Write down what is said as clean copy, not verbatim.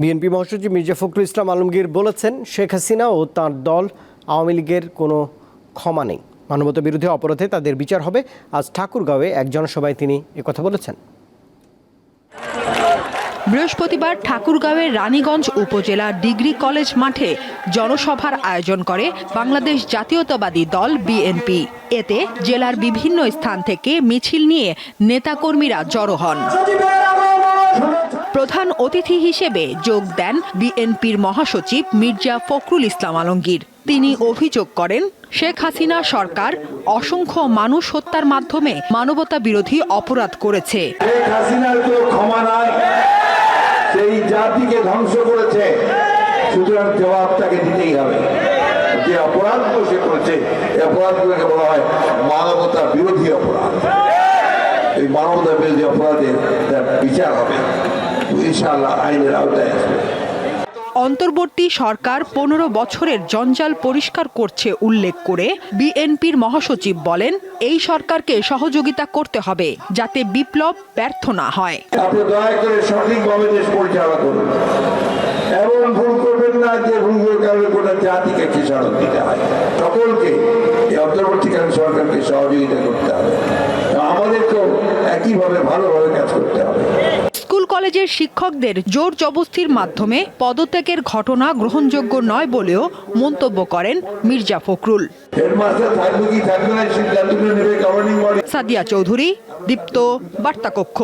BNP মহাসচিব মির্জা ফখরুল ইসলাম আলমগীর বলেছেন, শেখ হাসিনা ও তাঁর দল আওয়ামী লীগের কোনো ক্ষমা নেই, মানবতা বিরোধী অপরাধে তাদের বিচার হবে। আজ ঠাকুরগাঁওয়ে এক জনসভায় তিনি একথা বলেছেন। বৃহস্পতিবার ঠাকুরগাঁওয়ের রানীগঞ্জ উপজেলা ডিগ্রি কলেজ মাঠে জনসভার আয়োজন করে বাংলাদেশ জাতীয়তাবাদী দল বিএনপি। এতে জেলার বিভিন্ন স্থান থেকে মিছিল নিয়ে নেতাকর্মীরা জড়ো হন। প্রধান অতিথি হিসেবে যোগ দেন বিএনপির মহাসচিব মির্জা ফখরুল ইসলাম আলমগীর। তিনি অভিযোগ করেন, শেখ হাসিনা সরকার অসংখ্য মানুষ হত্যার মাধ্যমে মানবতা বিরোধী অপরাধ করেছে। শেখ হাসিনার কোনো ক্ষমা নাই, সেই জাতিকে ধ্বংস করেছে, সুতরাং জবাব তাকে দিতেই হবে। যে অপরাধগুলো সে করেছে, এই অপরাধগুলোকে বলা হয় মানবতা বিরোধী অপরাধ। এই মানবতা বিরোধী অপরাধের বিচার হবে, ইনশাআল্লাহ আইনের আওতায় আসবে। অন্তর্বর্তী সরকার 15 বছরের জঞ্জাল পরিষ্কার করছে উল্লেখ করে বিএনপির মহাসচিব বলেন, এই সরকারকে সহযোগিতা করতে হবে যাতে বিপ্লব ব্যর্থ না হয়। আপনি দয়া করে সঠিকভাবে দেশ পরিচালনা করুন, এমন ভুল করবেন না যে ভুলের কারণে গোটা জাতিকে খেসারত দিতে হয়। সকলকে এই অন্তর্বর্তীকালীন সরকারকে সহযোগিতা করতে হবে, আমাদেরকেও একইভাবে ভালোভাবে কাজ করতে হবে। স্কুল কলেজের শিক্ষকদের জোর জবস্তির মাধ্যমে পদত্যাগের ঘটনা গ্রহণযোগ্য নয় বলেও মন্তব্য করেন মির্জা ফখরুল। সাদিয়া চৌধুরী, দীপ্ত বার্তা কক্ষ।